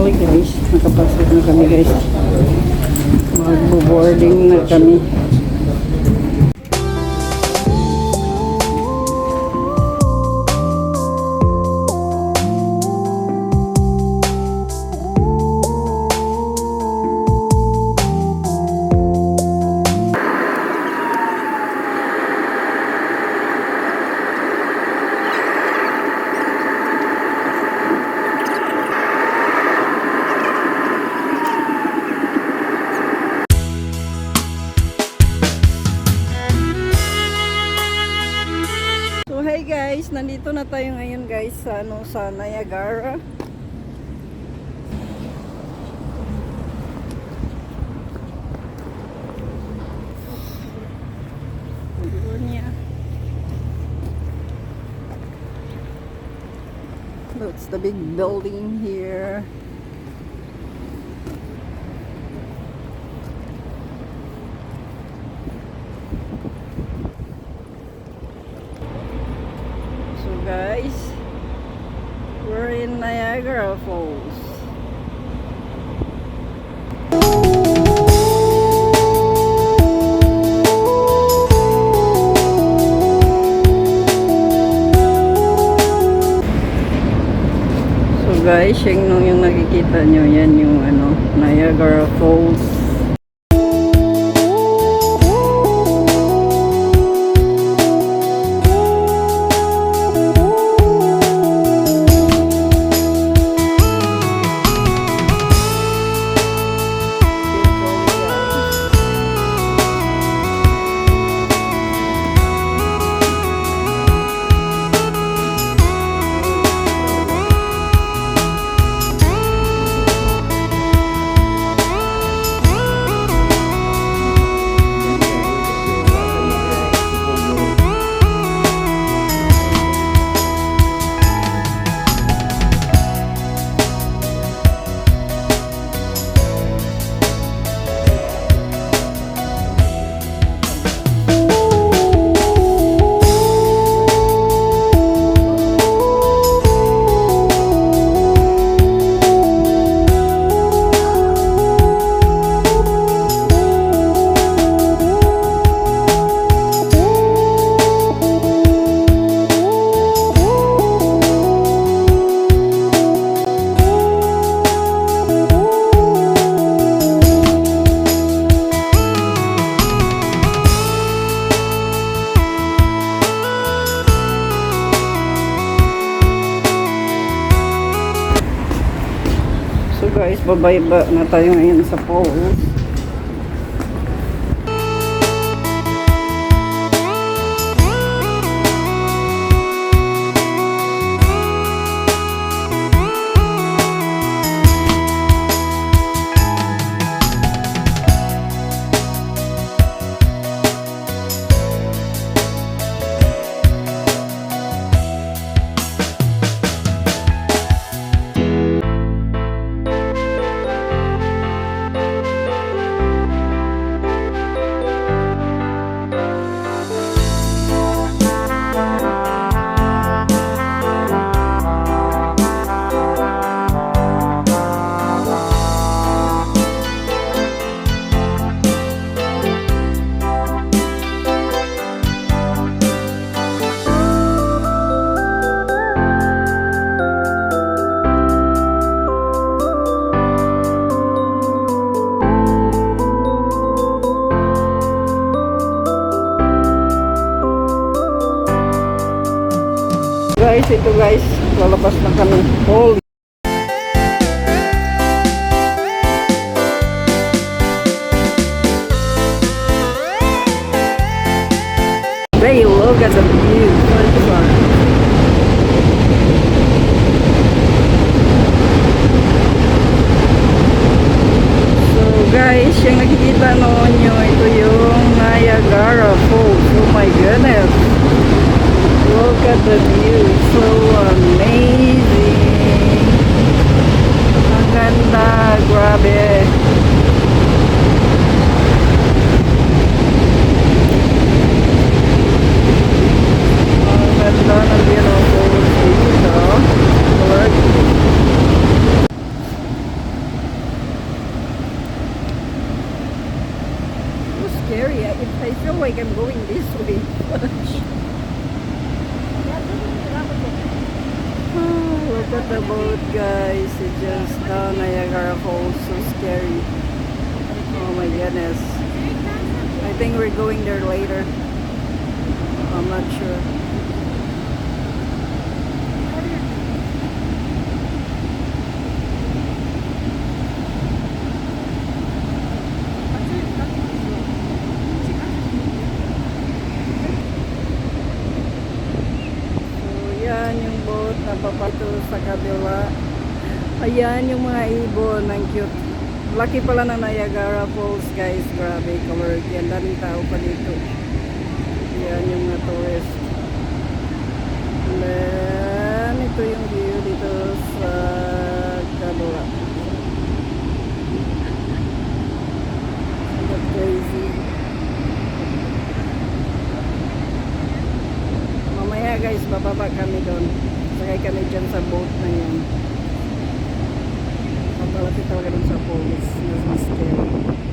kami guys. Nakapasok na kami guys. Magbo-boarding na kami. Hey guys, nandito na tayo ngayon guys sa sa Niagara. That's the big building here. Guys, we're in Niagara Falls. So guys, yung nakikita nyo, yan yung Niagara Falls. Guys, bababa na tayo ngayon sa falls. Guys, ito guys, lalabas na kami. Holy! Hey, look at the view. So guys, yung nakikita noon nyo, ito yung Niagara Falls. Oh my goodness! Look at the view, so amazing. Ang ganda, grabe. scary. I feel like I'm going this way. Oh, look at the boat, guys. It just Niagara Falls. So scary. Oh my goodness. I think we're going there later. I'm not sure. Ayan yung boat na papito sa kabila. Ayan yung mga ibon. Ang cute. Laki pala ng Niagara Falls, guys. Grabe, color. Yan, daming tao pa dito. Ayan yung mga tourist. And then, ito yung view dito sa kabila. So crazy. Mamaya guys, bababa kami doon. Sakay kami dyan sa boat na yan. Papalapit talaga doon sa falls. Mas scary.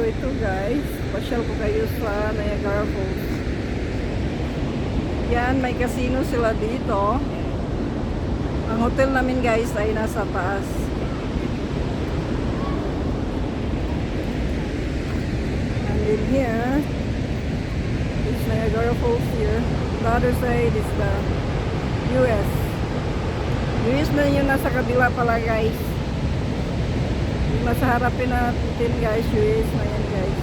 Ito guys, pasyal ko kayo sa Niagara Falls. Yan, may casino sila dito. Ang hotel namin guys ay nasa taas. And in here, it's Niagara Falls here. The other side is the US. US na yun nasa kabila pala guys. Nasa harapin natin guys, US na yan guys.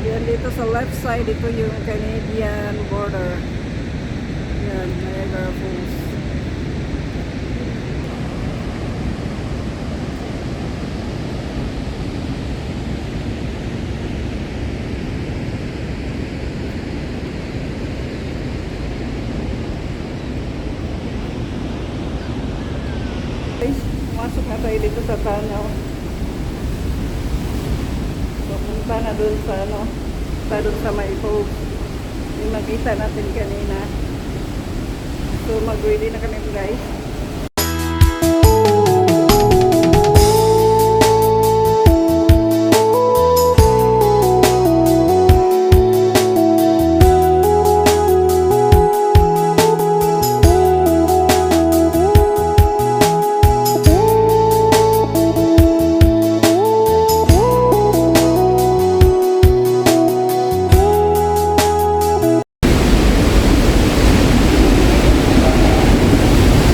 Yan dito sa left side, ito yung Canadian border. Yan, Niagara Falls. Masok na tayo dito sa tunnel. So, punta na dun sa doon sa may cove. Yung nakita natin kanina. So, mag-ready na kami guys.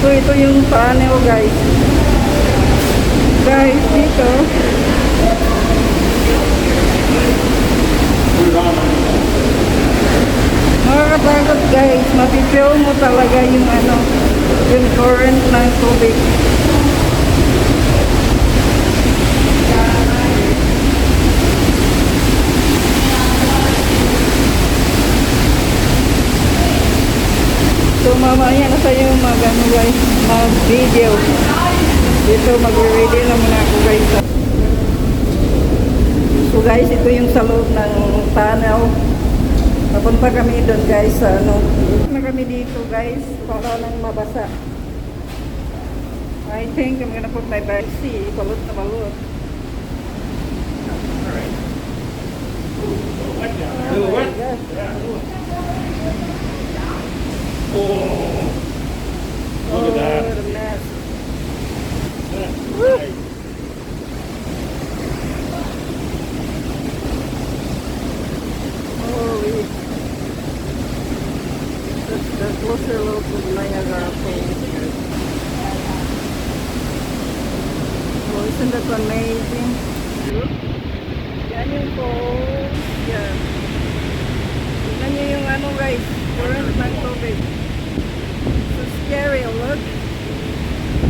So ito yung tunnel guys. Guys, dito. Nakakatakot guys. Mapipil mo talaga yung yung current ng tubig. So mamaya na tayo guys, mag-video. Dito mag-ready na muna ako guys. So guys, ito yung sa loob ng tunnel. Papunta kami doon guys sa na kami dito guys para nang mabasa. I think I'm gonna put my bag. See, balot na balot. Little Oh my wet? gosh. Oh, look at that. What a mess. Nice. Holy. That's the closer look of Niagara Falls. Oh, isn't that amazing? Look. Yan yung falls. Yan. Tignan nyo yung ano guys. Current ng tubig. So scary. Look.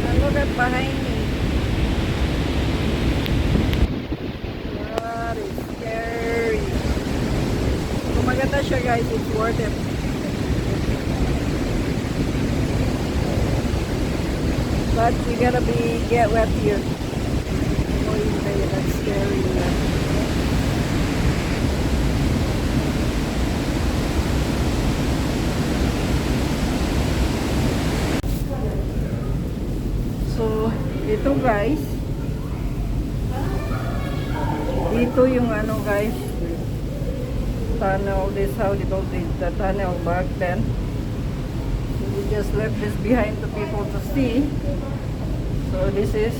And look at behind me. That is scary. Kung maganda siya guys, it's worth it. But you gotta get wet here. Oh, yeah, that's scary. Yeah. So, ito guys. Dito yung ano guys. Tunnel. This how they built the tunnel back then. We just left this behind to people to see. So this is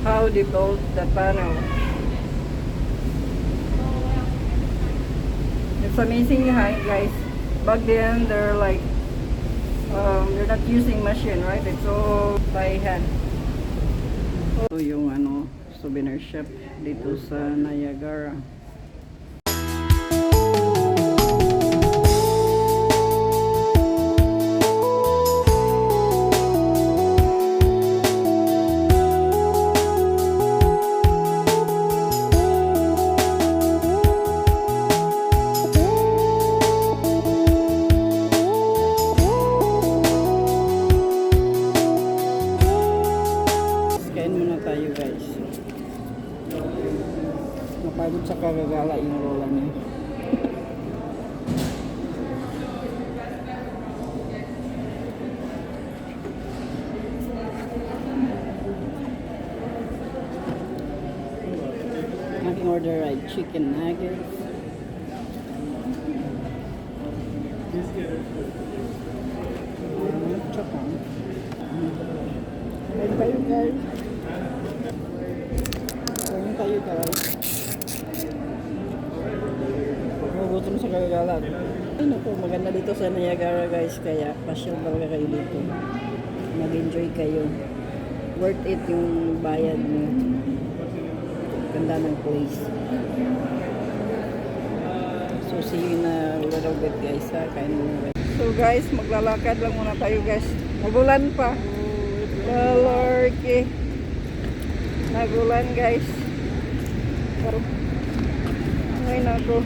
how they built the tunnel. It's amazing guys. Back then they're like they're not using machine, right? It's all by hand. So yung ano souvenir shop dito sa Niagara. Kain muna tayo guys. Napagod sa kagagala yung lola niya. Aking order ay chicken nuggets. Tsaka. Kain tayo guys. Kain tayo guys. Magutom sa kagagalan. Ay naku, maganda dito sa Niagara guys. Kaya pasyal talaga kayo dito. Mag-enjoy kayo. Worth it yung bayad niyo. Ganda ng place. So see you in a little bit guys ha. Kain muna guys. So guys, maglalakad lang muna tayo guys. Magulan pa. Lorky. Nagulan guys. Ay nako.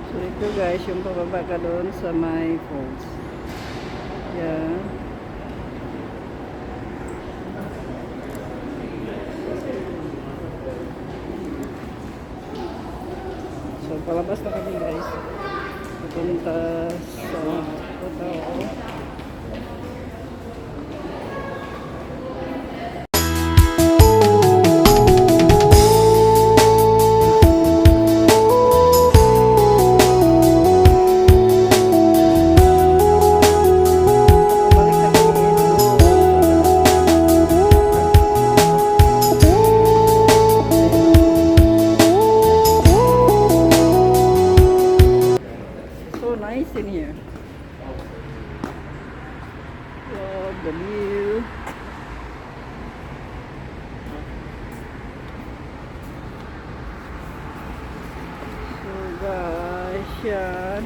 So ito guys, yung pababa ka doon sa my falls. Yeah. So palabas na kami guys. Pupunta sa Totoo. Nice in here. Love the view. So guys, yan.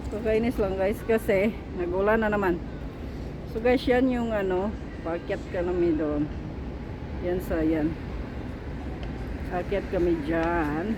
Kakainis lang guys kasi nagulan na naman. So guys, yan yung ano, paakyat kami doon. Yan sa yan. Akyat kami dyan.